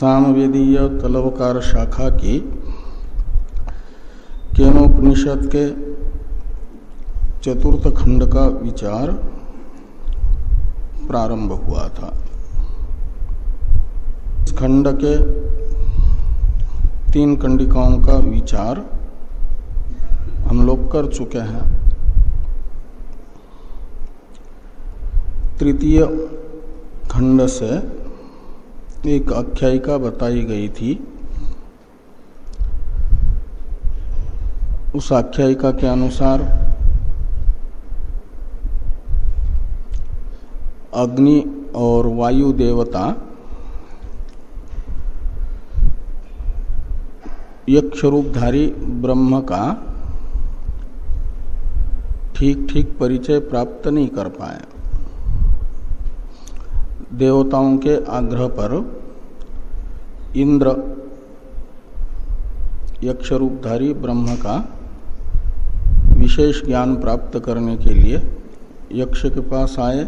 सामवेदीय तलवकार शाखा की केनोपनिषद के चतुर्थ खंड का विचार प्रारंभ हुआ था। इस खंड के 3 कंडिकाओं का विचार हम लोग कर चुके हैं। तृतीय खंड से एक आख्यायिका बताई गई थी। उस आख्यायिका के अनुसार अग्नि और वायु देवता यक्ष रूपधारी ब्रह्म का ठीक ठीक परिचय प्राप्त नहीं कर पाए। देवताओं के आग्रह पर इंद्र यक्ष रूपधारी ब्रह्म का विशेष ज्ञान प्राप्त करने के लिए यक्ष के पास आए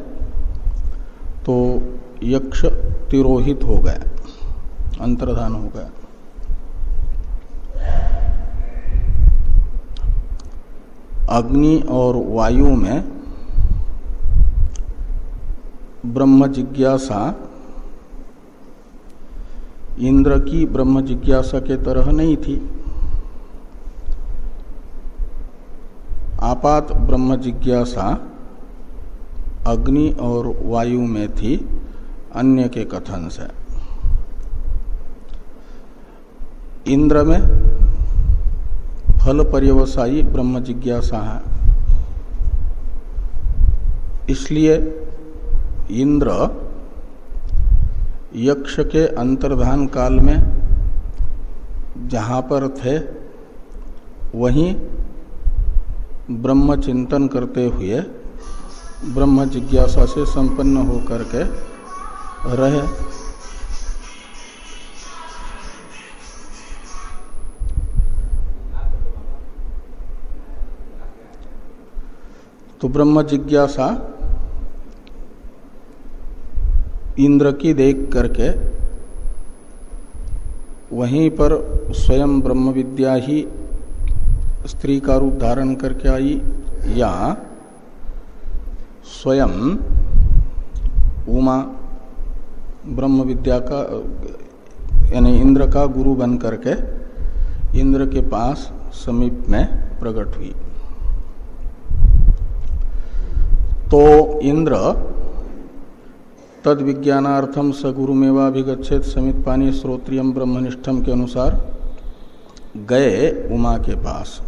तो यक्ष तिरोहित हो गए, अंतर्धान हो गए। अग्नि और वायु में ब्रह्म जिज्ञासा इंद्र की ब्रह्म जिज्ञासा के तरह नहीं थी। आपात ब्रह्म जिज्ञासा अग्नि और वायु में थी, अन्य के कथन से। इंद्र में फल पर्यवसायी ब्रह्म जिज्ञासा है, इसलिए इंद्र यक्ष के अंतर्धान काल में जहाँ पर थे वहीं ब्रह्म चिंतन करते हुए ब्रह्म जिज्ञासा से संपन्न होकर के रहे। तो ब्रह्म जिज्ञासा इंद्र की देख करके वहीं पर स्वयं ब्रह्म विद्या ही स्त्री का रूप धारण करके आई, या स्वयं उमा ब्रह्म विद्या का यानी इंद्र का गुरु बन करके इंद्र के पास समीप में प्रकट हुई। तो इंद्र तद विज्ञानार्थम स गुरुमेवाभिगच्छेत समित पानी श्रोत्रियम ब्रह्मनिष्ठम के अनुसार गए उमा के पास,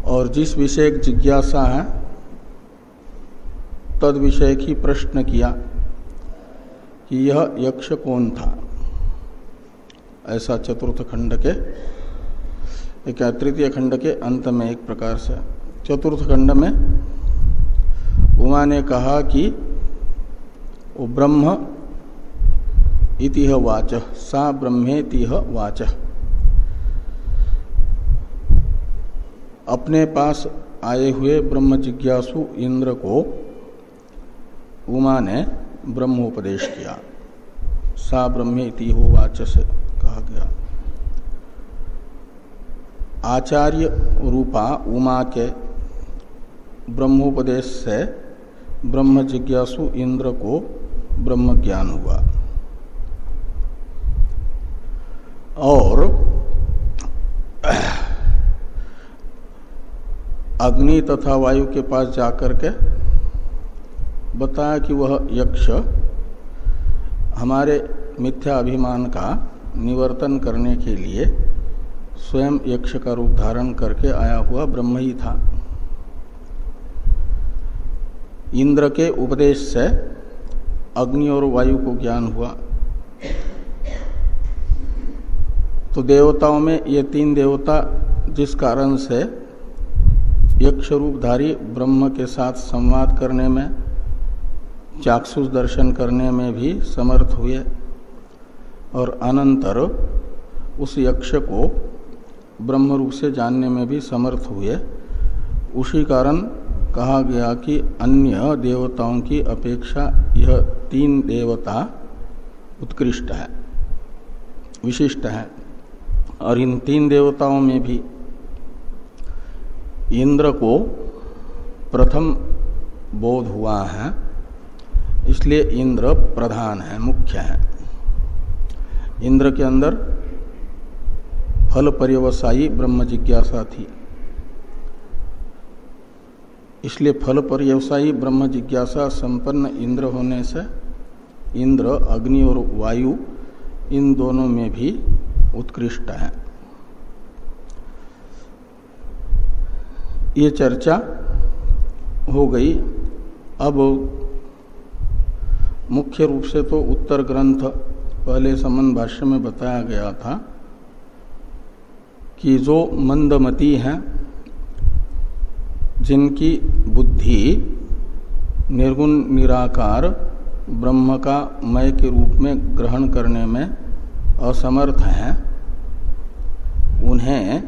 और जिस विषय की जिज्ञासा है तद विषय की प्रश्न किया कि यह यक्ष कौन था। ऐसा चतुर्थ खंड के तृतीय खंड के अंत में एक प्रकार से चतुर्थ खंड में उमा ने कहा कि वो ब्रह्म इतिह वाचः सा ब्रह्मेतिह वाचः। अपने पास आए हुए ब्रह्म जिज्ञासु इंद्र को उमा ने ब्रह्मोपदेश किया। सा ब्रह्मेतिह वाचः से कहा गया। आचार्य रूपा उमा के ब्रह्मोपदेश से ब्रह्म जिज्ञासु इंद्र को ब्रह्म ज्ञान हुआ, और अग्नि तथा वायु के पास जाकर के बताया कि वह यक्ष हमारे मिथ्या अभिमान का निवर्तन करने के लिए स्वयं यक्ष का रूप धारण करके आया हुआ ब्रह्म ही था। इंद्र के उपदेश से अग्नि और वायु को ज्ञान हुआ। तो देवताओं में ये 3 देवता जिस कारण से यक्ष रूपधारी ब्रह्म के साथ संवाद करने में, चाक्षुष दर्शन करने में भी समर्थ हुए, और अनंतर उस यक्ष को ब्रह्म रूप से जानने में भी समर्थ हुए। उसी कारण कहा गया कि अन्य देवताओं की अपेक्षा यह तीन देवता उत्कृष्ट है, विशिष्ट है। और इन 3 देवताओं में भी इंद्र को प्रथम बोध हुआ है, इसलिए इंद्र प्रधान है, मुख्य है। इंद्र के अंदर फल पर्यवसायी ब्रह्म जिज्ञासा थी, इसलिए फल पर्यवसायी ब्रह्म जिज्ञासा संपन्न इंद्र होने से इंद्र, अग्नि और वायु इन दोनों में भी उत्कृष्ट है। ये चर्चा हो गई। अब मुख्य रूप से तो उत्तर ग्रंथ पहले संबंध भाष्य में बताया गया था कि जो मंदमती हैं, जिनकी बुद्धि निर्गुण निराकार ब्रह्म का मय के रूप में ग्रहण करने में असमर्थ है, उन्हें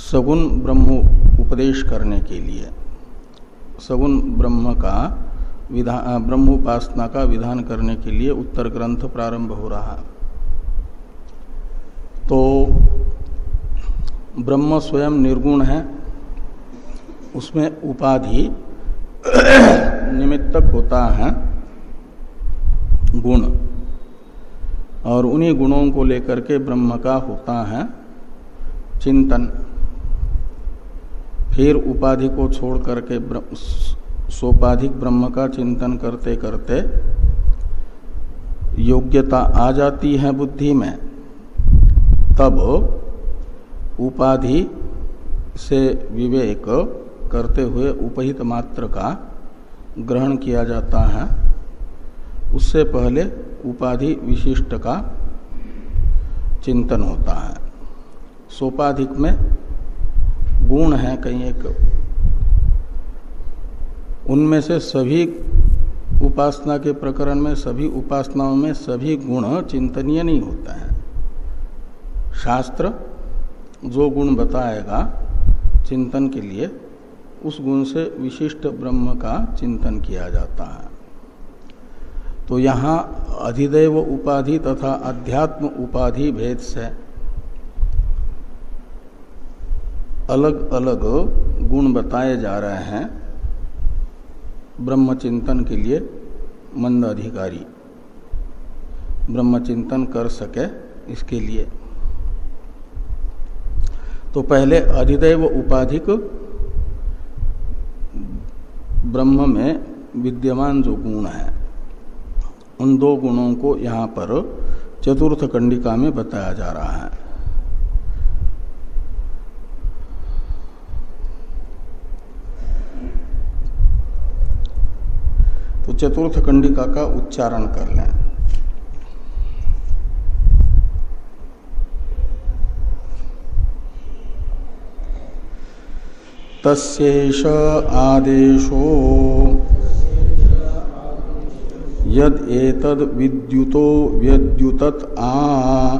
सगुण ब्रह्म उपदेश करने के लिए सगुण ब्रह्म का विधान, ब्रह्मोपासना का विधान करने के लिए उत्तर ग्रंथ प्रारंभ हो रहा। तो ब्रह्म स्वयं निर्गुण है, उसमें उपाधि निमित्तक होता है गुण, और उन्हीं गुणों को लेकर के ब्रह्म का होता है चिंतन। फिर उपाधि को छोड़ करके सोपाधिक ब्रह्म का चिंतन करते करते योग्यता आ जाती है बुद्धि में, तब उपाधि से विवेक करते हुए उपहित मात्र का ग्रहण किया जाता है। उससे पहले उपाधि विशिष्ट का चिंतन होता है। सोपाधिक में गुण है कहीं एक, उनमें से सभी उपासना के प्रकरण में, सभी उपासनाओं में सभी गुण चिंतनीय नहीं होता है। शास्त्र जो गुण बताएगा चिंतन के लिए, उस गुण से विशिष्ट ब्रह्म का चिंतन किया जाता है। तो यहाँ अधिदैव उपाधि तथा अध्यात्म उपाधि भेद से अलग अलग गुण बताए जा रहे हैं ब्रह्म चिंतन के लिए। मंद अधिकारी ब्रह्म चिंतन कर सके इसके लिए। तो पहले अधिदैव उपाधिक ब्रह्म में विद्यमान जो गुण है, उन 2 गुणों को यहाँ पर चतुर्थ कंडिका में बताया जा रहा है। तो चतुर्थ कंडिका का उच्चारण कर लें। तस्यैष आदेशो यद एतद विद्युतो व्यद्युतत आ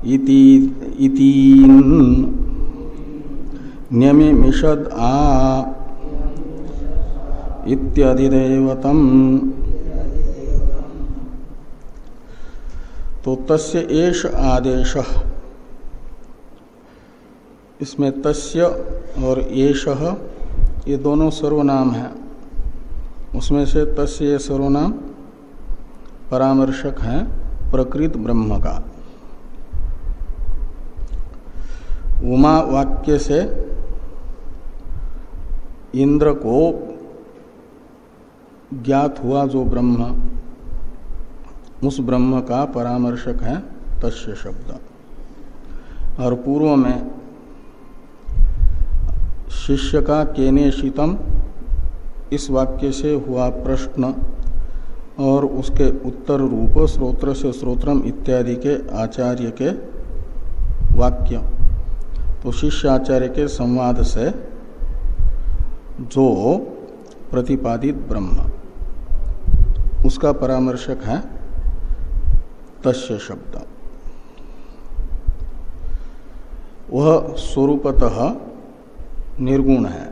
इति न्यमिषद आ इत्यादिदैवतम। तो तस्य एष आदेश, इसमें तस्य और एषः ये दोनों सर्वनाम हैं। उसमें से तस्य ये सर्वनाम परामर्शक है प्रकृत ब्रह्म का। उमा वाक्य से इंद्र को ज्ञात हुआ जो ब्रह्म, उस ब्रह्म का परामर्शक है तस्य शब्द। और पूर्व में शिष्य का केनेशितम, इस वाक्य से हुआ प्रश्न और उसके उत्तर रूप श्रोत्र से श्रोत्रम इत्यादि के आचार्य के वाक्य। तो शिष्य आचार्य के संवाद से जो प्रतिपादित ब्रह्म, उसका परामर्शक है तस्य शब्द। वह स्वरूपतः निर्गुण है।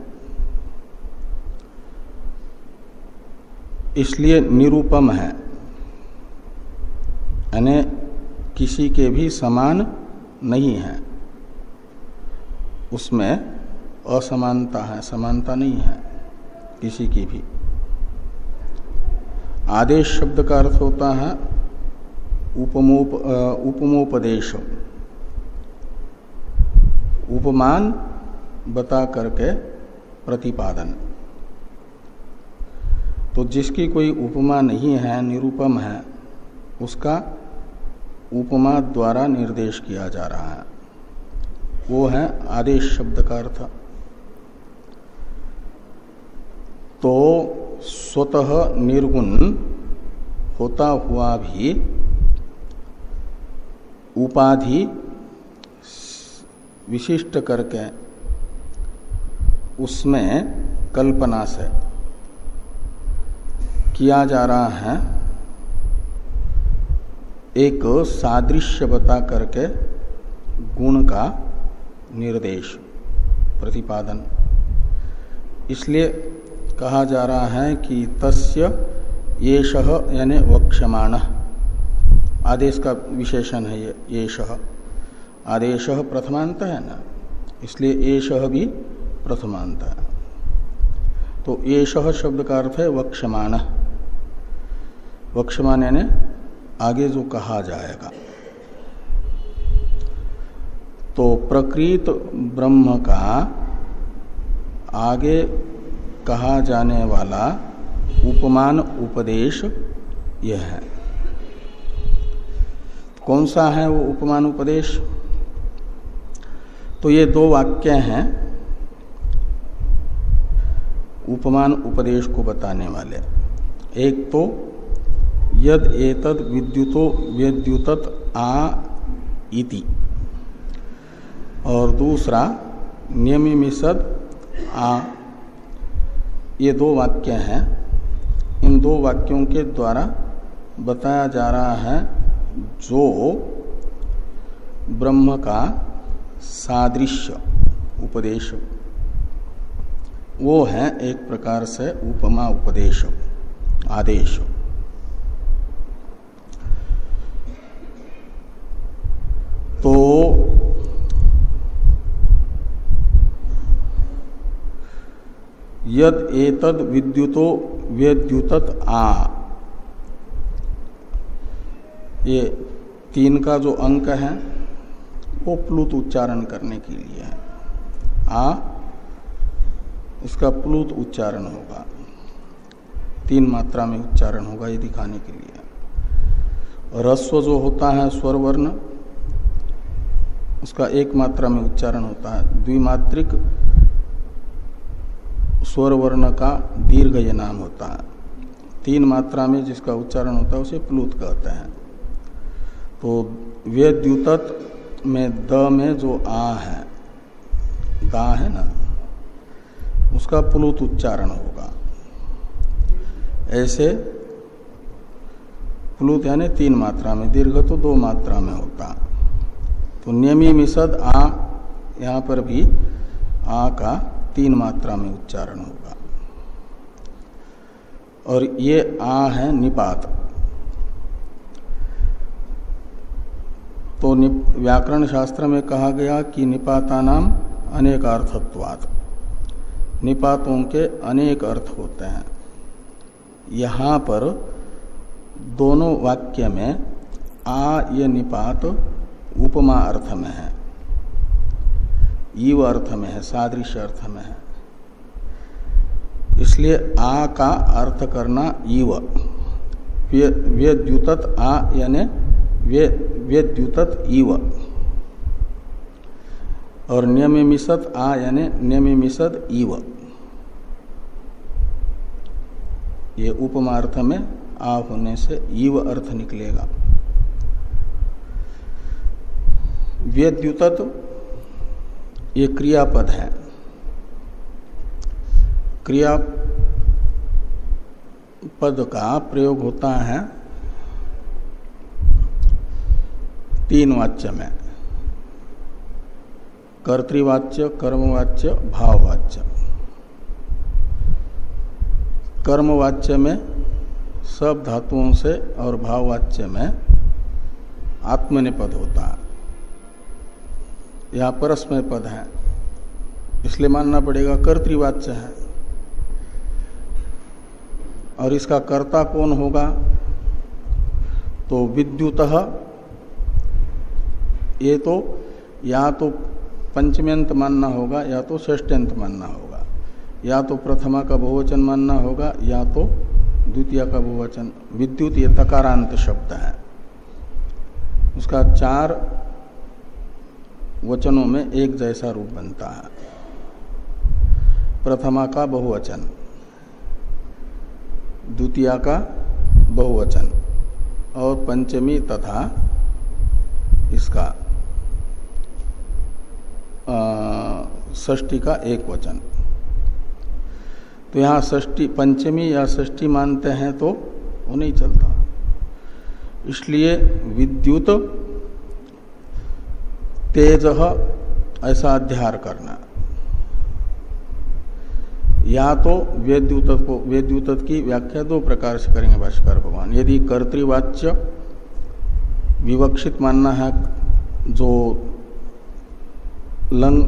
इसलिए निरूपम है, यानी किसी के भी समान नहीं है, उसमें असमानता है, समानता नहीं है किसी की भी। आदेश शब्द का अर्थ होता है उपमोपदेश, उपमान बता करके प्रतिपादन। तो जिसकी कोई उपमा नहीं है, निरूपम है, उसका उपमा द्वारा निर्देश किया जा रहा है, वो है आदेश शब्द का अर्थ। तो स्वतः निर्गुण होता हुआ भी उपाधि विशिष्ट करके उसमें कल्पना से किया जा रहा है, एक सादृश्य बता करके गुण का निर्देश, प्रतिपादन। इसलिए कहा जा रहा है कि तस्य येषः यानी वक्ष्यमाणः, आदेश का विशेषण है ये येषः, आदेशः प्रथमांत है ना, इसलिए येषः भी प्रथमांत है। तो येषः शब्द का अर्थ है वक्ष्यमाणः, वक्ष्यमाण यानी आगे जो कहा जाएगा। तो प्रकृत ब्रह्म का आगे कहा जाने वाला उपमान उपदेश यह है। कौन सा है वो उपमान उपदेश? तो ये दो वाक्य हैं उपमान उपदेश को बताने वाले। एक तो यद एतद विद्युतो व्यद्युतत आ इति, और दूसरा नियमिमिषद आ। ये दो वाक्य हैं। इन दो वाक्यों के द्वारा बताया जा रहा है जो ब्रह्म का सादृश्य उपदेश, वो है एक प्रकार से उपमा उपदेश, आदेश। तो यद एतद विद्युतो व्यद्युतत आ, ये 3 का जो अंक है वो प्लुत उच्चारण करने के लिए है। आ इसका प्लुत उच्चारण होगा, 3 मात्रा में उच्चारण होगा, ये दिखाने के लिए। रस्व जो होता है स्वर वर्ण, उसका 1 मात्रा में उच्चारण होता है। द्विमात्रिक स्वर वर्ण का दीर्घ ये नाम होता है। 3 मात्रा में जिसका उच्चारण होता है उसे प्लुत कहते हैं। तो व्यद्युतत में द में जो आ है, दा है ना, उसका प्लुत उच्चारण होगा। ऐसे प्लुत यानी 3 मात्रा में, दीर्घ तो 2 मात्रा में होता। तो नियमिमिषद आ, यहाँ पर भी आ का 3 मात्रा में उच्चारण होगा। और ये आ है निपात। तो व्याकरण शास्त्र में कहा गया कि निपाता नाम अनेकार्थत्वात्, निपातों के अनेक अर्थ होते हैं। यहाँ पर दोनों वाक्य में आ ये निपात उपमा अर्थ में है, ईव अर्थ में है, सादृश्य अर्थ में है। इसलिए आ का अर्थ करना ईव, व्यद्युतत आ यानी व्यद्युतत ईव, और नियमिमिषद आ यानी नियमिमिषद ईव। ये उपमा अर्थ में आ होने से ईव अर्थ निकलेगा। व्यद्युतत ये क्रियापद है। क्रियापद का प्रयोग होता है 3 वाच्य में, कर्तृवाच्य, कर्मवाच्य, भाववाच्य। कर्मवाच्य में सब धातुओं से और भाववाच्य में आत्मनेपद होता है। यहाँ परस्मय पद है, इसलिए मानना पड़ेगा कर्तृवाच्य है। और इसका कर्ता कौन होगा? तो विद्युतः, ये तो या तो पंचम्यंत मानना होगा या तो षष्ट्यंत मानना होगा, या तो प्रथमा का बहुवचन मानना होगा या तो द्वितीय का बहुवचन। विद्युत ये तकारांत शब्द है, उसका 4 वचनों में एक जैसा रूप बनता है। प्रथमा का बहुवचन, द्वितीय का बहुवचन और पंचमी तथा इसका षष्ठी का एक वचन। तो यहाँ षष्ठी पंचमी या षष्ठी मानते हैं तो वो नहीं चलता। इसलिए विद्युत तेजः ऐसा अध्यार करना, या तो वेद्युत की व्याख्या 2 प्रकार से करेंगे भाष्यकार भगवान। यदि कर्तृवाच्य विवक्षित मानना है, जो लंग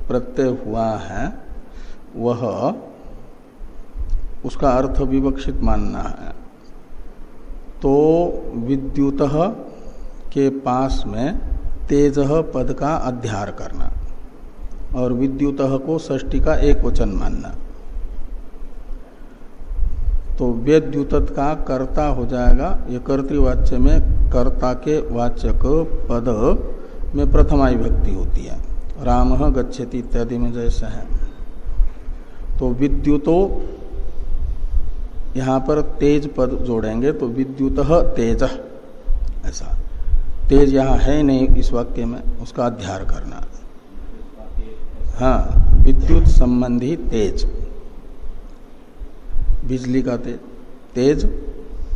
प्रत्यय हुआ है वह उसका अर्थ विवक्षित मानना है, तो विद्युतः के पास में तेजः पद का अध्यार करना और विद्युतः को षष्ठी का एक वचन मानना। तो वेद्युत का कर्ता हो जाएगा। ये कर्तृवाच्य में कर्ता के वाचक पद में प्रथमा विभक्ति होती है, रामः गच्छति इत्यादि में जैसे है। तो विद्युतो यहाँ पर तेज पद जोड़ेंगे तो विद्युतः तेजः, ऐसा तेज यहाँ है नहीं इस वाक्य में, उसका अध्यार करना। हाँ, विद्युत संबंधी तेज, बिजली का तेज, तेज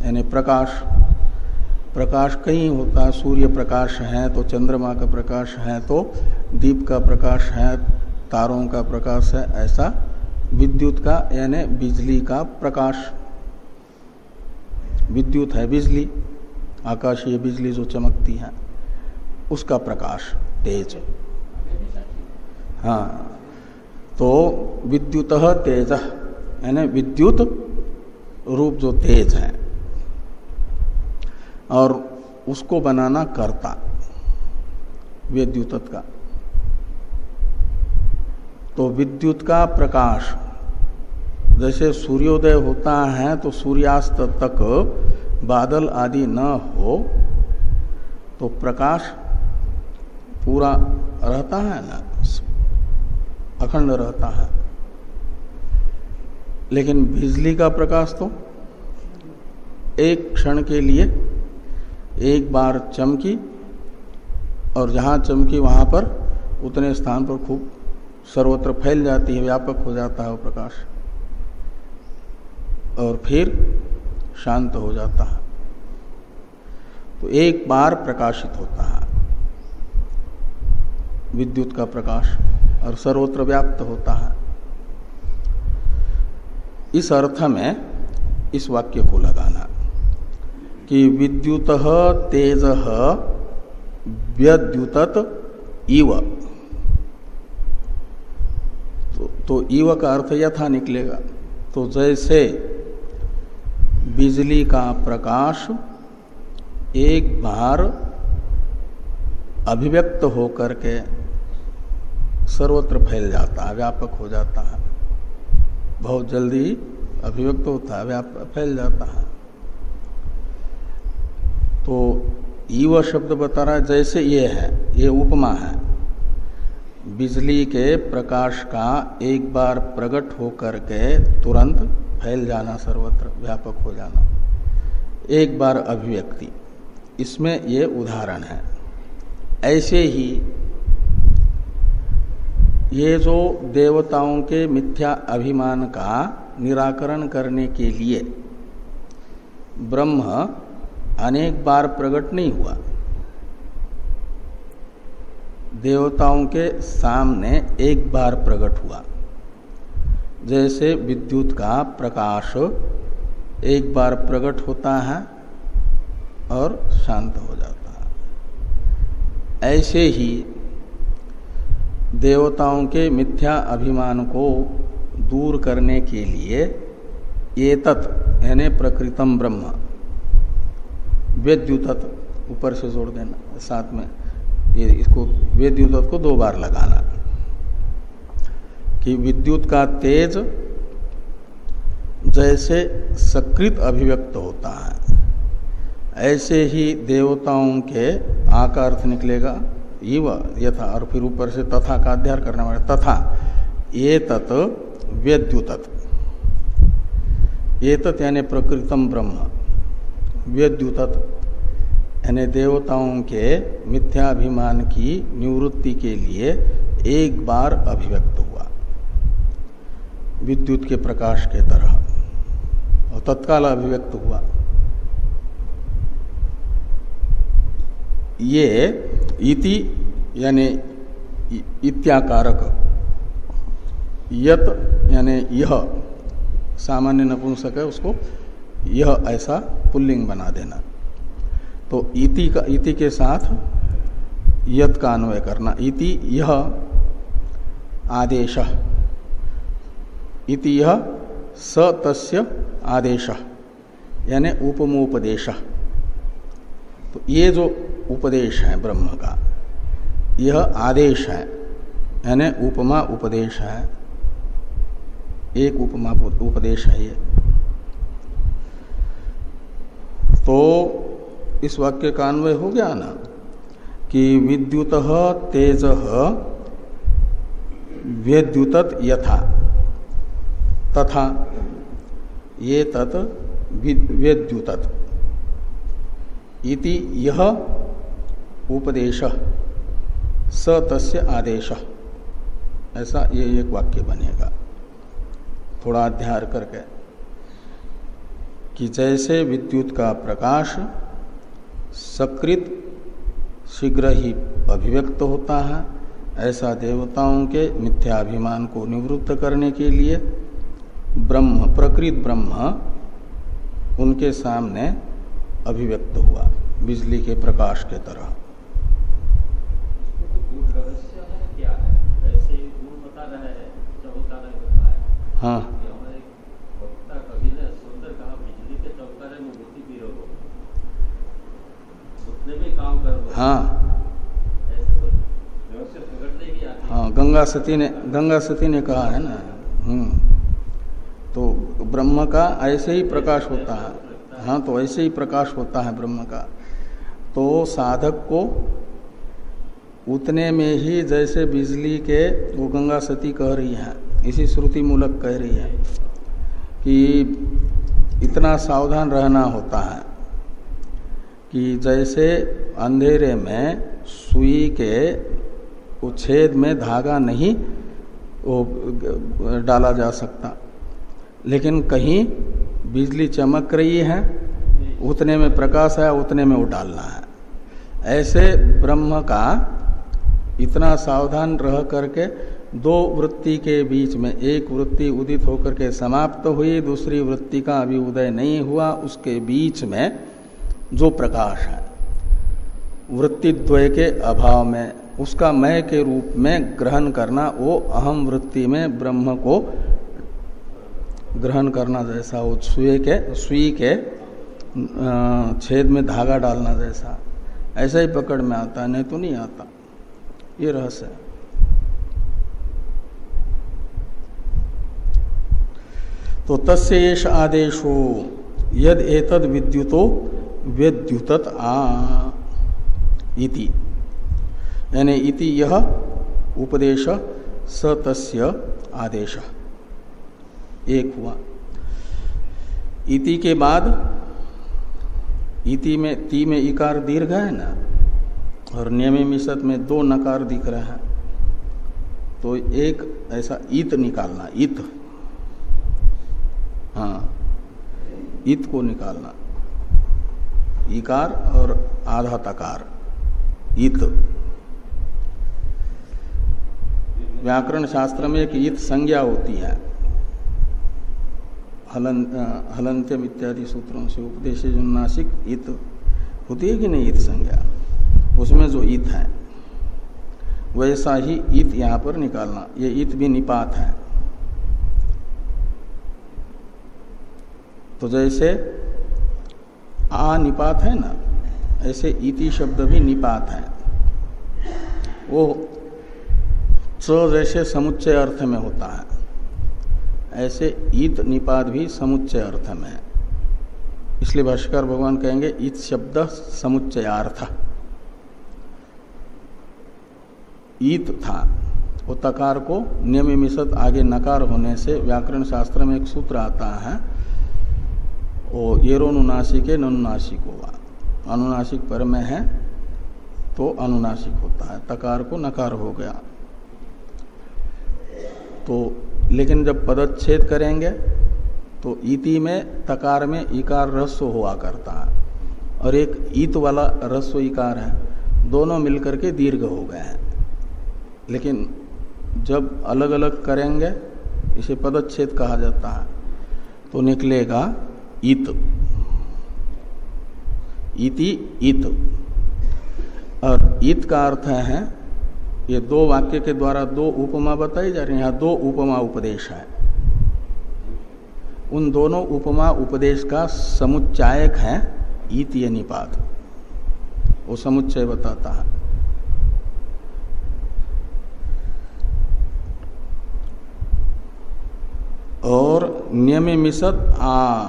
यानी प्रकाश। प्रकाश कहीं होता है, सूर्य प्रकाश है तो चंद्रमा का प्रकाश है तो दीप का प्रकाश है, तारों का प्रकाश है, ऐसा विद्युत का यानी बिजली का प्रकाश। विद्युत है बिजली, आकाशीय बिजली जो चमकती है उसका प्रकाश तेज। हाँ, तो विद्युतः तेजः यानी विद्युत रूप जो तेज है, और उसको बनाना कर्ता विद्युत का। तो विद्युत का प्रकाश, जैसे सूर्योदय होता है तो सूर्यास्त तक बादल आदि न हो तो प्रकाश पूरा रहता है ना, अखंड रहता है। लेकिन बिजली का प्रकाश तो एक क्षण के लिए एक बार चमकी और जहां चमकी वहां पर उतने स्थान पर खूब सर्वत्र फैल जाती है, व्यापक हो जाता है वो प्रकाश, और फिर शांत हो जाता है। तो एक बार प्रकाशित होता है विद्युत का प्रकाश और सर्वत्र व्याप्त होता है। इस अर्थ में इस वाक्य को लगाना कि विद्युतः तेजः व्यद्युतत इव, तो इव का अर्थ यथा निकलेगा। तो जैसे बिजली का प्रकाश एक बार अभिव्यक्त होकर के सर्वत्र फैल जाता है, व्यापक हो जाता है, बहुत जल्दी अभिव्यक्त होता है, फैल जाता है। तो ईव शब्द बता रहा है जैसे ये है, ये उपमा है। बिजली के प्रकाश का एक बार प्रकट होकर के तुरंत फैल जाना, सर्वत्र व्यापक हो जाना, एक बार अभिव्यक्ति, इसमें ये उदाहरण है। ऐसे ही ये जो देवताओं के मिथ्या अभिमान का निराकरण करने के लिए ब्रह्म अनेक बार प्रकट नहीं हुआ, देवताओं के सामने एक बार प्रकट हुआ। जैसे विद्युत का प्रकाश एक बार प्रकट होता है और शांत हो जाता है। ऐसे ही देवताओं के मिथ्या अभिमान को दूर करने के लिए एतत् यानी प्रकृतम ब्रह्म, वेद्युतत् ऊपर से जोड़ देना साथ में, ये इसको वेद्युतत् को 2 बार लगाना कि विद्युत का तेज जैसे सकृत अभिव्यक्त होता है ऐसे ही देवताओं के आकार निकलेगा इव यथा, और फिर ऊपर से तथा का अध्ययन करना पड़ेगा, तथा ये तत् वेद्युतत्, ये तत् यानी प्रकृतम ब्रह्म, वेद्युतत् यानी देवताओं के मिथ्याभिमान की निवृत्ति के लिए एक बार अभिव्यक्त हुआ विद्युत के प्रकाश के तरह और तत्काल अभिव्यक्त हुआ। ये इति यानी इत्याकारक, यत यानी यह सामान्य नपुंसक है, उसको यह ऐसा पुल्लिंग बना देना। तो इति के साथ यत का अन्वय करना, इति यह आदेश, इति यह स तस्य आदेश यानी उपमोपदेश। तो ये जो उपदेश है ब्रह्म का, यह आदेश है यानी उपमा उपदेश है, एक उपमा उपदेश है ये। तो इस वाक्य का अन्वय हो गया ना कि विद्युतः तेजः वेद्युतत् यथा तथा ये तत् वेद्युतत् इति यह उपदेश स तस्य आदेश, ऐसा ये एक वाक्य बनेगा। थोड़ा अध्ययन करके कि जैसे विद्युत का प्रकाश सकृत शीघ्र ही अभिव्यक्त होता है, ऐसा देवताओं के मिथ्याभिमान को निवृत्त करने के लिए ब्रह्म, प्रकृत ब्रह्म उनके सामने अभिव्यक्त हुआ बिजली के प्रकाश के तरह। हाँ, हाँ, हाँ, गंगा सती ने कहा है ना। तो ब्रह्म का ऐसे ही प्रकाश होता है। हाँ, तो ऐसे ही प्रकाश होता है ब्रह्म का। तो साधक को उतने में ही, जैसे बिजली के वो गंगा सती कह रही है, इसी श्रुति मूलक कह रही है कि इतना सावधान रहना होता है कि जैसे अंधेरे में सुई के छेद में धागा नहीं वो डाला जा सकता, लेकिन कहीं बिजली चमक रही है, उतने में प्रकाश है, उतने में वो डालना है। ऐसे ब्रह्म का इतना सावधान रह करके 2 वृत्ति के बीच में एक वृत्ति उदित होकर के समाप्त हुई, दूसरी वृत्ति का अभी उदय नहीं हुआ, उसके बीच में जो प्रकाश है वृत्तिद्वय के अभाव में उसका मय के रूप में ग्रहण करना, वो अहम वृत्ति में ब्रह्म को ग्रहण करना जैसा, वो सुई के छेद में धागा डालना जैसा, ऐसा ही पकड़ में आता है, नहीं तो नहीं आता। ये रहस्य है। तो तस्य एष आदेशो यद एतद विद्युतो वेद्युतत् इति, यानी इति यह उपदेश स तस्य आदेश एक हुआ। इति के बाद इति में ती में इकार दीर्घ है ना, और नियमिसत में 2 नकार दिख रहे हैं, तो एक ऐसा इत निकालना, इत, हाँ, इत को निकालना, इकार और आधा तकार, इत। व्याकरण शास्त्र में एक इत संज्ञा होती है, हलंत्यम इत्यादि सूत्रों से उपदेश अनुनासिक इत होती है कि नहीं, इत संज्ञा, उसमें जो इत है वैसा ही इत यहां पर निकालना। ये इत भी निपात है। तो जैसे आ निपात है ना, ऐसे इति शब्द भी निपात है। वो च जैसे समुच्चय अर्थ में होता है, ऐसे इत निपात भी समुच्चय अर्थ में है। इसलिए भाष्यकार भगवान कहेंगे इत शब्द समुच्चयार्थ। ईत था वो तकार को नियमिसत आगे नकार होने से व्याकरण शास्त्र में एक सूत्र आता है, वो येरोनुनासिके ननुनासिक होगा। अनुनासिक पर में है तो अनुनासिक होता है, तकार को नकार हो गया। तो लेकिन जब पदच्छेद करेंगे तो इति में तकार में इकार रस्व हुआ करता है, और एक ईत वाला रस्व इकार है, दोनों मिलकर के दीर्घ हो गए हैं। लेकिन जब अलग अलग करेंगे इसे पदच्छेद कहा जाता है, तो निकलेगा इत, इति इत। और इत का अर्थ है, ये दो वाक्य के द्वारा दो उपमा बताई जा रही है, यहाँ दो उपमा उपदेश है। उन दोनों उपमा उपदेश का समुच्चायक है ईत ये निपात, वो समुच्चय बताता है। और नियमिसत आ,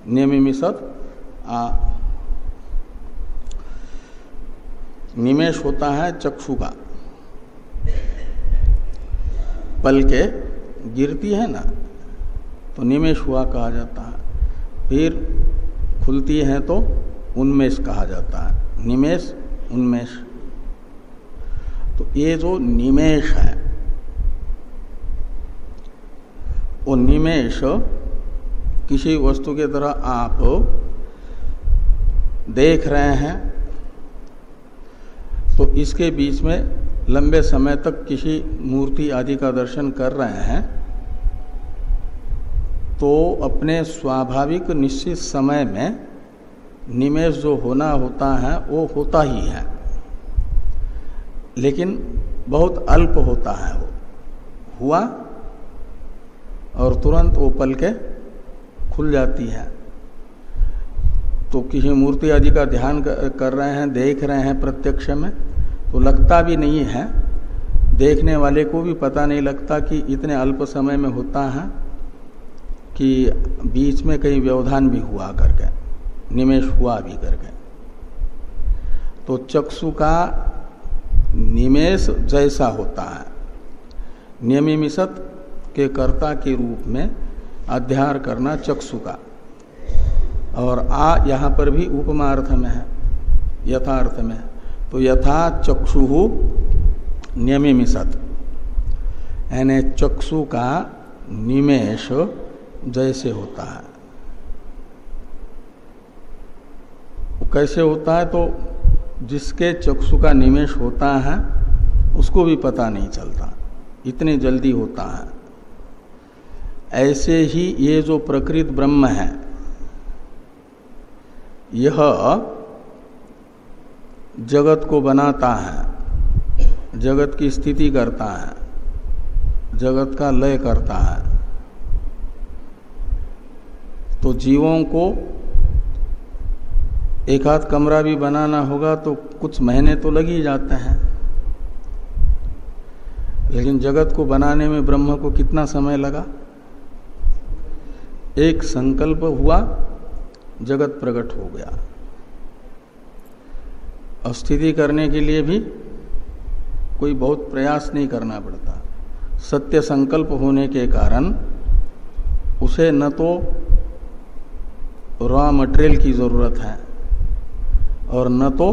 नियमिसत आ निमेष होता है चक्षु का, पल के गिरती है ना तो निमेष हुआ कहा जाता है। फिर खुलती है तो उन्मेष कहा जाता है, निमेष उन्मेष। तो ये जो निमेष है वो निमेष किसी वस्तु के तरह आप देख रहे हैं, तो इसके बीच में लंबे समय तक किसी मूर्ति आदि का दर्शन कर रहे हैं, तो अपने स्वाभाविक निश्चित समय में निमेष जो होना होता है वो होता ही है, लेकिन बहुत अल्प होता है। वो हुआ और तुरंत वो पल के खुल जाती है। तो किसी मूर्ति आदि का ध्यान कर रहे हैं, देख रहे हैं प्रत्यक्ष में, तो लगता भी नहीं है, देखने वाले को भी पता नहीं लगता कि इतने अल्प समय में होता है, कि बीच में कहीं व्यवधान भी हुआ करके, निमेष हुआ भी करके। तो चक्षु का निमेष जैसा होता है, नियमिसत के कर्ता के रूप में अध्यार करना चक्षु का। और आ यहाँ पर भी उपमा अर्थ में है, यथार्थ में। तो यथा चक्षु नियमिसत, यानी चक्षु का निमेष जैसे होता है। वो कैसे होता है? तो जिसके चक्षु का निमेष होता है उसको भी पता नहीं चलता, इतनी जल्दी होता है। ऐसे ही ये जो प्रकृत ब्रह्म है, यह जगत को बनाता है, जगत की स्थिति करता है, जगत का लय करता है। तो जीवों को एक आध कमरा भी बनाना होगा तो कुछ महीने तो लग ही जाते हैं, लेकिन जगत को बनाने में ब्रह्म को कितना समय लगा? एक संकल्प हुआ, जगत प्रकट हो गया। और स्थिति करने के लिए भी कोई बहुत प्रयास नहीं करना पड़ता। सत्य संकल्प होने के कारण उसे न तो रॉ मटेरियल की जरूरत है और न तो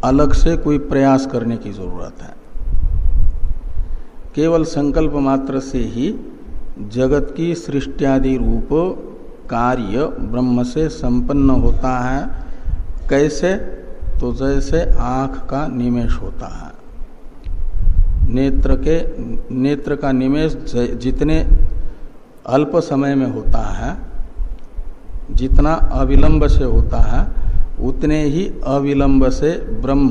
अलग से कोई प्रयास करने की जरूरत है। केवल संकल्प मात्र से ही जगत की सृष्टि रूप कार्य ब्रह्म से संपन्न होता है। कैसे? तो जैसे आँख का निमेष होता है, नेत्र का निमेष जितने अल्प समय में होता है, जितना अविलंब से होता है उतने ही अविलंब से ब्रह्म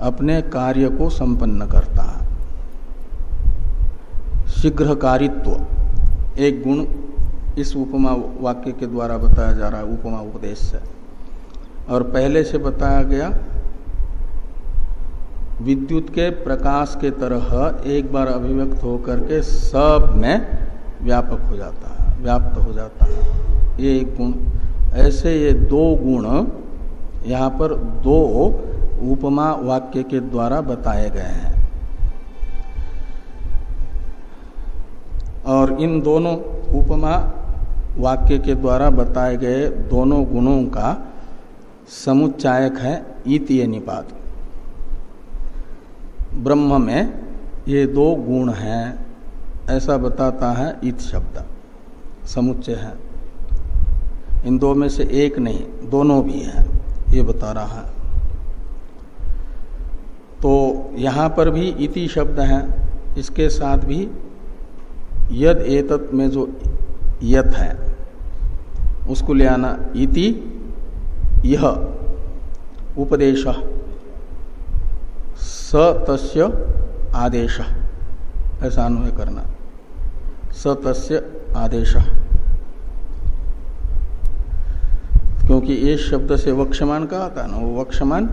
अपने कार्य को संपन्न करता है। शीघ्रकारित्व एक गुण इस उपमा वाक्य के द्वारा बताया जा रहा है, उपमा उपदेश से। और पहले से बताया गया विद्युत के प्रकाश के तरह एक बार अभिव्यक्त होकर के सब में व्यापक हो जाता है, व्याप्त हो जाता है, ये एक गुण। ऐसे ये दो गुण यहाँ पर दो उपमा वाक्य के द्वारा बताए गए हैं। और इन दोनों उपमा वाक्य के द्वारा बताए गए दोनों गुणों का समुच्चायक है इति निपात। ब्रह्म में ये दो गुण हैं ऐसा बताता है इत शब्द, समुच्चय है। इन दो में से एक नहीं, दोनों भी हैं, ये बता रहा है। तो यहाँ पर भी इति शब्द है, इसके साथ भी यद एतत् में जो यत है उसको ले आना। इति यह उपदेश स तस्य आदेश, ऐसा अन्वय करना। स तस्य आदेश, क्योंकि इस शब्द से वक्षमान कहा था ना, वो वक्षमान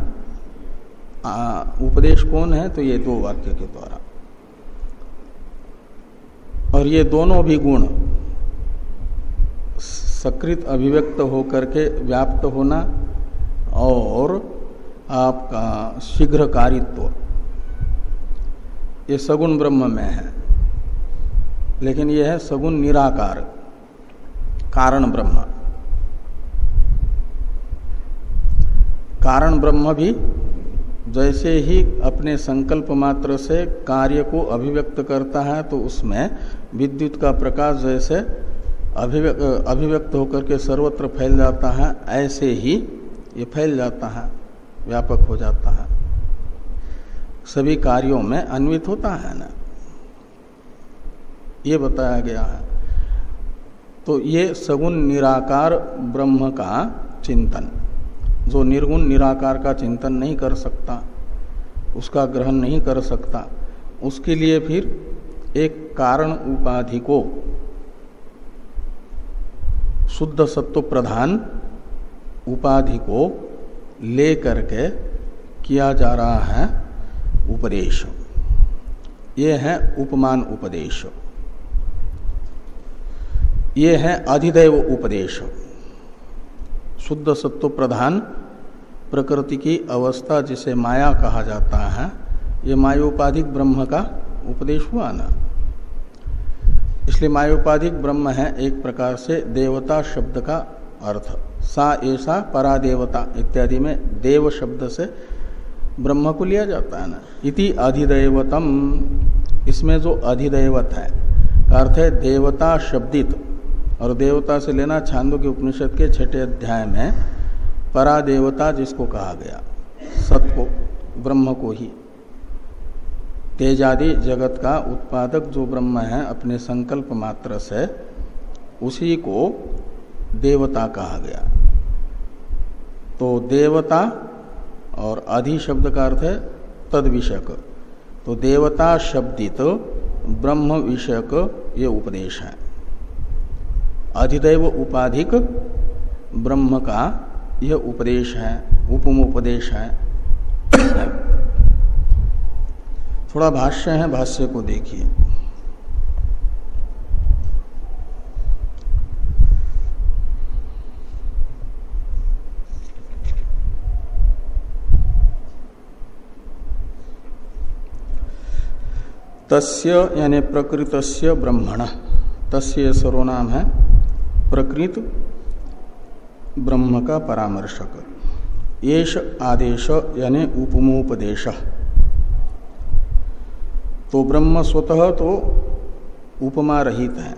उपदेश कौन है, तो ये दो वाक्य के द्वारा। और ये दोनों भी गुण सकृत अभिव्यक्त होकर के व्याप्त होना और आपका शीघ्रकारित्व, ये सगुण ब्रह्म में है। लेकिन यह है सगुण निराकार कारण ब्रह्म। कारण ब्रह्म भी जैसे ही अपने संकल्प मात्र से कार्य को अभिव्यक्त करता है तो उसमें विद्युत का प्रकाश जैसे अभिव्यक्त होकर के सर्वत्र फैल जाता है, ऐसे ही ये फैल जाता है, व्यापक हो जाता है, सभी कार्यों में अन्वित होता है ना, ये बताया गया है। तो ये सगुण निराकार ब्रह्म का चिंतन, जो निर्गुण निराकार का चिंतन नहीं कर सकता, उसका ग्रहण नहीं कर सकता, उसके लिए फिर एक कारण उपाधि को शुद्ध सत्व प्रधान उपाधि को ले करके किया जा रहा है उपदेश। ये है उपमान उपदेश, ये है अधिदैव उपदेश। शुद्ध सत्व प्रधान प्रकृति की अवस्था जिसे माया कहा जाता है, ये मायोपाधिक ब्रह्म का उपदेश हुआ ना। इसलिए मायोपाधिक ब्रह्म है एक प्रकार से देवता शब्द का अर्थ। सा ऐसा परा देवता इत्यादि में देव शब्द से ब्रह्म को लिया जाता है ना। इति अधिदैवतम, इसमें जो अधिदैवत है का अर्थ है देवता शब्दित, और देवता से लेना छांदोग्य उपनिषद के 6ठे अध्याय में परा देवता जिसको कहा गया, सत को, ब्रह्म को ही, तेजादि जगत का उत्पादक जो ब्रह्म है अपने संकल्प मात्र से, उसी को देवता कहा गया। तो देवता और अधि शब्द का अर्थ है तद विषयक, तो देवता शब्दित ब्रह्म विषयक ये उपदेश है। अधिदैव उपाधिक ब्रह्म का यह उपदेश है, उपमोपदेश है। थोड़ा भाष्य है, भाष्य को देखिए। तस्य यानी प्रकृतस्य ब्रह्मण, तस्य सर्वनाम है प्रकृत ब्रह्म का परामर्शक। येष आदेश यानी उपमोपदेश, तो ब्रह्म स्वतः तो उपमा रहित है,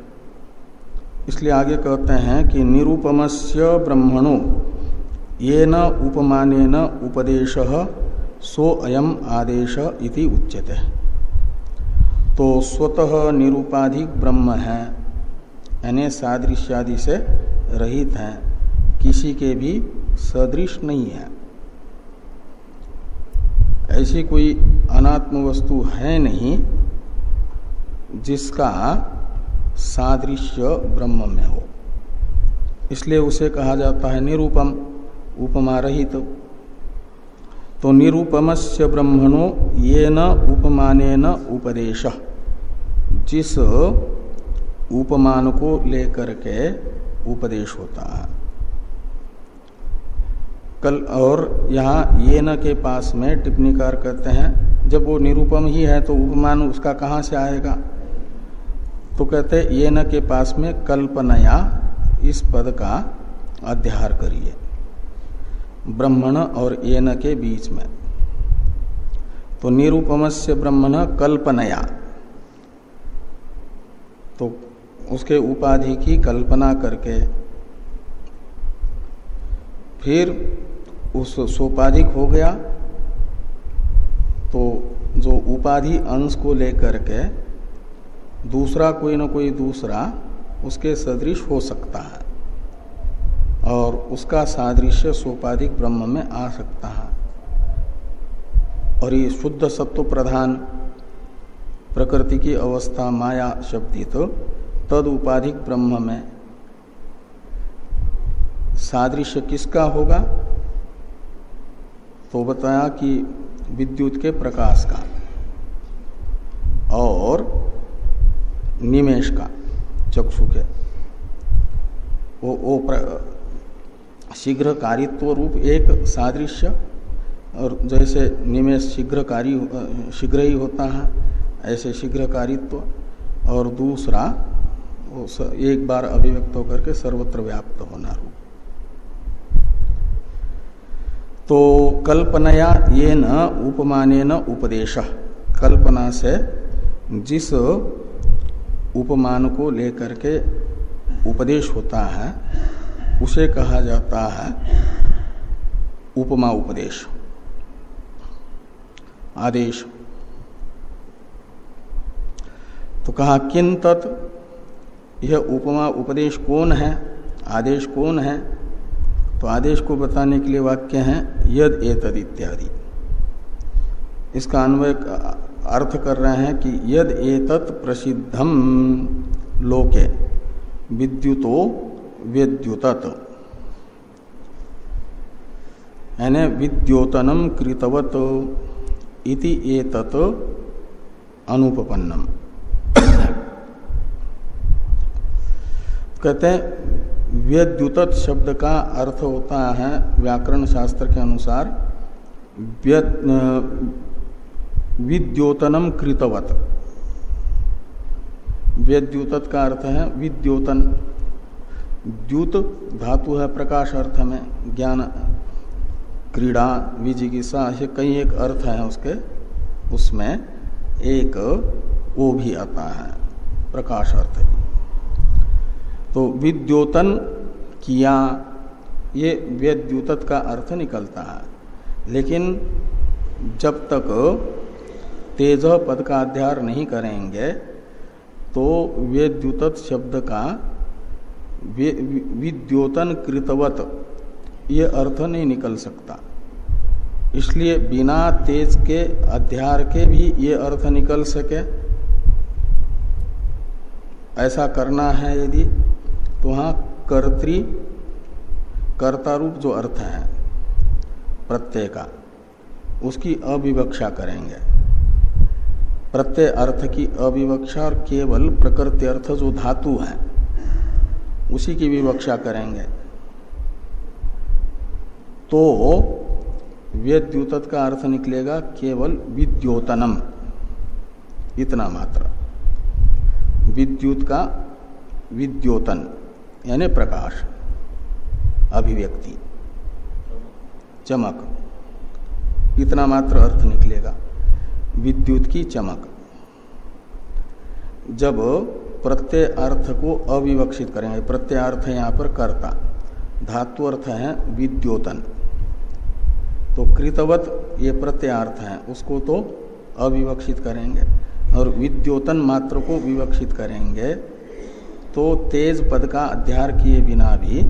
इसलिए आगे कहते हैं कि निरूपमस्य ब्रह्मणो येन उपमानेन उपदेशः सो अयम आदेश इति उच्यते। तो स्वतः निरूपाधिक ब्रह्म है यानी सादृश्यादि से रहित हैं, किसी के भी सदृश नहीं है। ऐसी कोई अनात्म वस्तु है नहीं जिसका सादृश्य ब्रह्म में हो, इसलिए उसे कहा जाता है निरूपम, उपमा रहित। तो निरूपमस्य ब्रह्मणो येन उपमानेन उपदेशः, जिस उपमान को लेकर के उपदेश होता है। कल और यहाँ येन के पास में टिप्पणीकार कहते हैं जब वो निरूपम ही है तो उपमान उसका कहाँ से आएगा, तो कहते हैं येन के पास में कल्पनया इस पद का अध्यार करिए ब्रह्मण और येन के बीच में। तो निरूपमस्य ब्रह्मण कल्पनया, तो उसके उपाधि की कल्पना करके फिर उस सोपाधिक हो गया, तो जो उपाधि अंश को लेकर के दूसरा कोई न कोई दूसरा उसके सदृश हो सकता है और उसका सादृश्य सोपाधिक ब्रह्म में आ सकता है। और ये शुद्ध सत्व प्रधान प्रकृति की अवस्था माया शब्दित तद उपाधिक ब्रह्म में सादृश्य किसका होगा, तो बताया कि विद्युत के प्रकाश का और निमेष का, चक्षु के वो शीघ्र कारित्व रूप एक सादृश्य, और जैसे निमेष शीघ्र ही होता है ऐसे शीघ्र कारित्व, और दूसरा वो एक बार अभिव्यक्त होकर के सर्वत्र व्याप्त होना रूप। तो कल्पनया ये न उपमानेन उपदेशः, कल्पना से जिस उपमान को लेकर के उपदेश होता है उसे कहा जाता है उपमा उपदेश, आदेश। तो कहा किन तत्, यह उपमा उपदेश कौन है, आदेश कौन है, तो आदेश को बताने के लिए वाक्य है यद एतद इत्यादि। इसका अन्वय अर्थ कर रहे हैं कि यद एतत् प्रसिद्धम लोके विद्युतो वेद्युतत्, यानी विद्योतनम कृतवत इति एतत् अनुपपन्नम। कहते हैं वेद्युतत् शब्द का अर्थ होता है व्याकरण शास्त्र के अनुसार विद्योतनम कृतवत। वेद्युतत् का अर्थ है विद्योतन, द्युत धातु है प्रकाश अर्थ में, ज्ञान क्रीड़ा विजिगिषा ऐसे कई एक अर्थ है उसके, उसमें एक वो भी आता है प्रकाश अर्थ। तो विद्योतन किया, ये वेद्युतत् का अर्थ निकलता है। लेकिन जब तक तेज पद का अध्यार नहीं करेंगे तो वेद्युतत् शब्द का विद्योतन कृतवत ये अर्थ नहीं निकल सकता। इसलिए बिना तेज के अध्यार के भी ये अर्थ निकल सके ऐसा करना है यदि, तो वहाँ कर्ता रूप जो अर्थ है प्रत्यय का उसकी अविवक्षा करेंगे। प्रत्यय अर्थ की अविवक्षा और केवल प्रकृति अर्थ जो धातु है उसी की विवक्षा करेंगे। तो वेद्युतत् का अर्थ निकलेगा केवल विद्योतनम, इतना मात्र। विद्युत का विद्योतन यानी प्रकाश, अभिव्यक्ति, चमक, इतना मात्र अर्थ निकलेगा। विद्युत की चमक। जब प्रत्यय अर्थ को अविवक्षित करेंगे, प्रत्यय अर्थ है यहाँ पर कर्ता, धातु अर्थ है विद्योतन, तो कृतवत ये प्रत्यय अर्थ है उसको तो अविवक्षित करेंगे और विद्योतन मात्र को विवक्षित करेंगे तो तेज पद का अध्यार किए बिना भी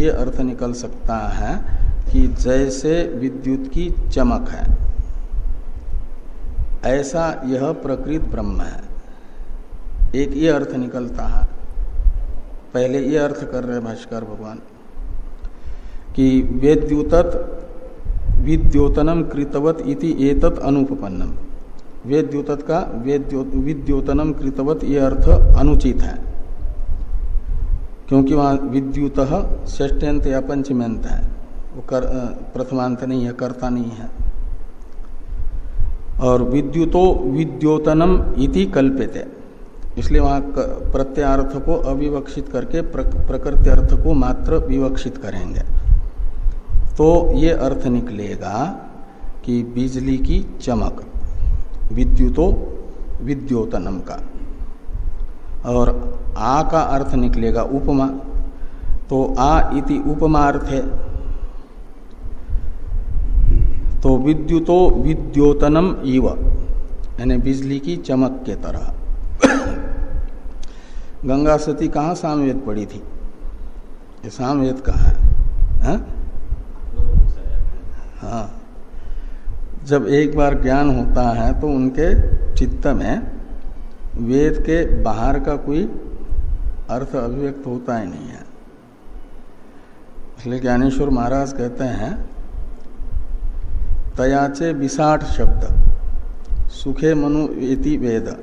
ये अर्थ निकल सकता है कि जैसे विद्युत की चमक है ऐसा यह प्रकृत ब्रह्म है। एक ये अर्थ निकलता है। पहले ये अर्थ कर रहे भाष्कर भगवान कि वेद्युतत विद्योतनम कृतवत इति एतत् अनुपपन्नम। वेद्युतत का विद्योतनम कृतवत ये अर्थ अनुचित है, क्योंकि वहाँ विद्युतः षष्ठ्यंत या पंचम्यंत है, वो प्रथमांत नहीं है, कर्ता नहीं है। और विद्युतो विद्योतनम इति कल्प्यते, इसलिए वहाँ प्रत्ययार्थ को अविवक्षित करके प्रकृति अर्थ को मात्र विवक्षित करेंगे। तो ये अर्थ निकलेगा कि बिजली की चमक, विद्युतो विद्योतनम का। और आ का अर्थ निकलेगा उपमा, तो आ इति उपमा अर्थ है। तो विद्युतो विद्योतनम इव, यानी बिजली की चमक के तरह। गंगा सती कहाँ सामवेद पड़ी थी? ये सामवेद कहाँ है? हाँ, जब एक बार ज्ञान होता है तो उनके चित्त में वेद के बाहर का कोई अर्थ अभिव्यक्त होता ही नहीं है। इसलिए ज्ञानेश्वर महाराज कहते हैं तयाचे विसाठ शब्द सुखे मनु इति वेद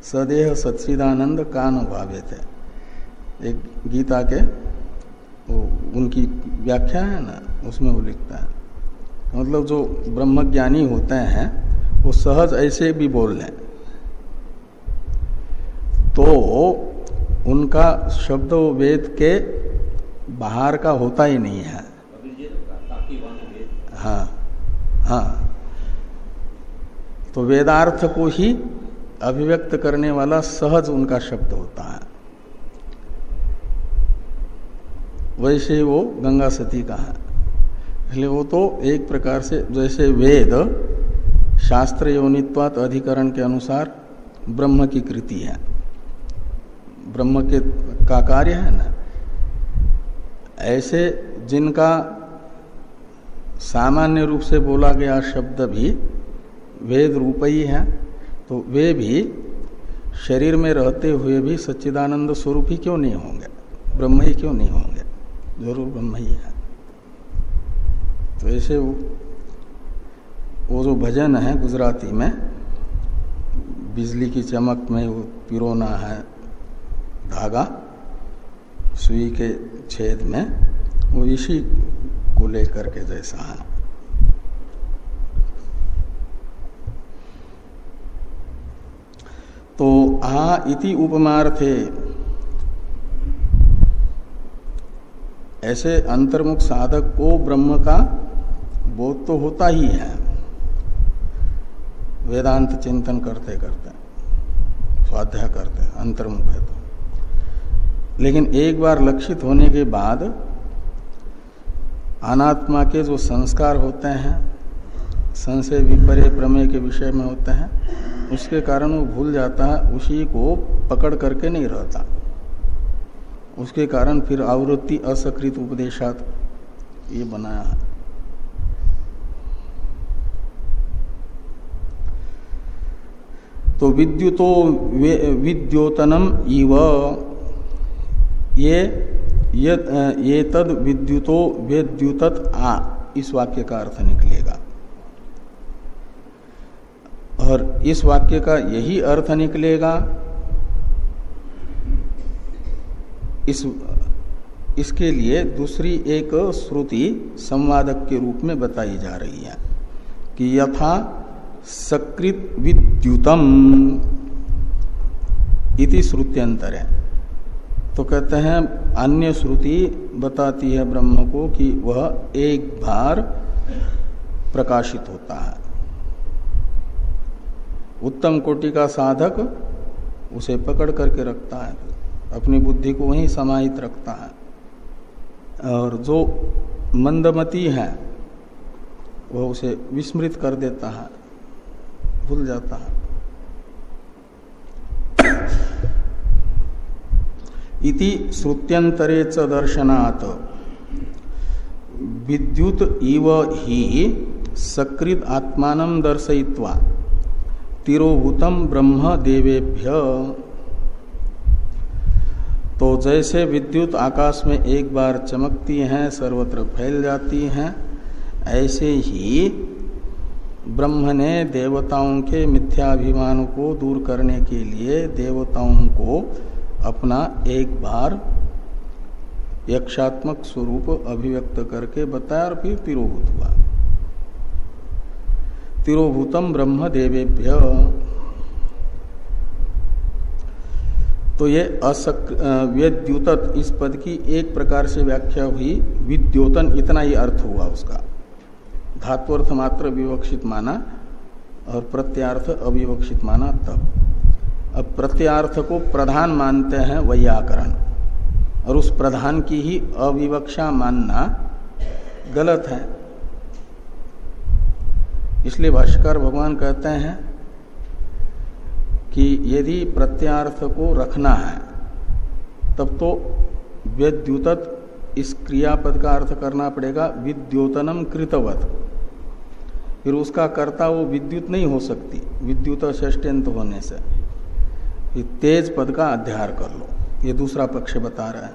सदेह सच्चिदानंद कान भावे थे। एक गीता के उनकी व्याख्या है ना, उसमें वो लिखता है, मतलब जो ब्रह्मज्ञानी होते हैं वो सहज ऐसे भी बोल लें तो उनका शब्द वेद के बाहर का होता ही नहीं है। हाँ हाँ, तो वेदार्थ को ही अभिव्यक्त करने वाला सहज उनका शब्द होता है। वैसे ही वो गंगा सती का है। इसलिए वो तो एक प्रकार से जैसे वेद शास्त्र योनित्वात अधिकरण के अनुसार ब्रह्म की कृति है, ब्रह्म के का कार्य है ना, ऐसे जिनका सामान्य रूप से बोला गया शब्द भी वेद रूप ही है, तो वे भी शरीर में रहते हुए भी सच्चिदानंद स्वरूप ही क्यों नहीं होंगे, ब्रह्म ही क्यों नहीं होंगे, जरूर ब्रह्म ही है। तो ऐसे वो जो भजन है गुजराती में, बिजली की चमक में वो पिरोना है धागा सुई के छेद में, वो इसी को लेकर के जैसा है। तो आ इति उपमार्थे, ऐसे अंतर्मुख साधक को ब्रह्म का बोध तो होता ही है वेदांत चिंतन करते करते, स्वाध्याय करते, अंतर्मुख है तो। लेकिन एक बार लक्षित होने के बाद अनात्मा के जो संस्कार होते हैं, संशय विपर्य प्रमेय के विषय में होते हैं, उसके कारण वो भूल जाता है, उसी को पकड़ करके नहीं रहता। उसके कारण फिर आवृत्ति असकृत उपदेशात ये बनाया है। तो विद्युतो विद्योतनम इव, ये तद विद्युतो वेद्युतत आ, इस वाक्य का अर्थ निकलेगा। और इस वाक्य का यही अर्थ निकलेगा, इसके लिए दूसरी एक श्रुति संवादक के रूप में बताई जा रही है कि यथा सकृत विद्युतम इति श्रुत्यंतर है। तो कहते हैं अन्य श्रुति बताती है ब्रह्म को कि वह एक बार प्रकाशित होता है। उत्तम कोटि का साधक उसे पकड़ करके रखता है, अपनी बुद्धि को वहीं समाहित रखता है। और जो मंदमती है वह उसे विस्मृत कर देता है, भूल जाता है। इति श्रुत्यंतरे च दर्शनात् विद्युत इव ही सकृत आत्मानं दर्शयित्वा तिरोभूतम ब्रह्म देवेभ्य। तो जैसे विद्युत आकाश में एक बार चमकती हैं, सर्वत्र फैल जाती हैं, ऐसे ही ब्रह्म ने देवताओं के मिथ्याभिमान को दूर करने के लिए देवताओं को अपना एक बार यक्षात्मक स्वरूप अभिव्यक्त करके बताया और फिर तिरोभूत हुआ। तिरोभूतम ब्रह्म देवेभ्य। तो ये विद्युतत इस पद की एक प्रकार से व्याख्या हुई। विद्योतन इतना ही अर्थ हुआ उसका, धात्वर्थ मात्र विवक्षित माना और प्रत्यार्थ अविवक्षित माना तब। अब प्रत्यार्थ को प्रधान मानते हैं वैयाकरण, और उस प्रधान की ही अविवक्षा मानना गलत है। इसलिए भाष्यकार भगवान कहते हैं कि यदि प्रत्यार्थ को रखना है तब तो विद्युतत इस क्रियापद का अर्थ करना पड़ेगा विद्योतनम कृतवत। फिर उसका कर्ता वो विद्युत नहीं हो सकती, विद्युत षष्ट्यंत होने से। फिर तेज पद का अध्यार कर लो, ये दूसरा पक्ष बता रहा है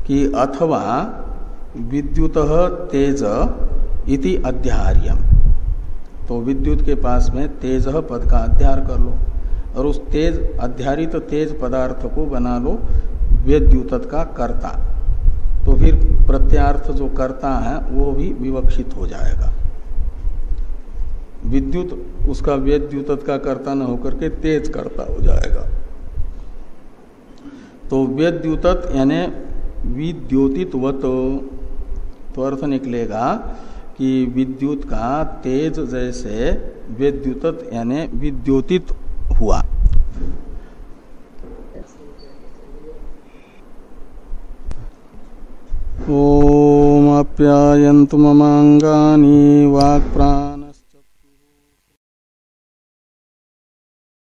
कि अथवा विद्युतः तेज इति अध्यार्यम। तो विद्युत के पास में तेज पद का अध्यार कर लो और उस तेज अध्यारित तेज पदार्थ को बना लो विद्युतत का कर्ता। तो फिर प्रत्यार्थ जो कर्ता है वो भी विवक्षित हो जाएगा। विद्युत उसका विद्युतत का कर्ता न होकर के तेज कर्ता हो जाएगा। तो विद्युतत यानी विद्योतितवत, तो अर्थ निकलेगा कि विद्युत का तेज जैसे विद्युतत यानी विद्योतित हुआ। ओम आप्यायन्तु ममांगानि वाक्प्राणान्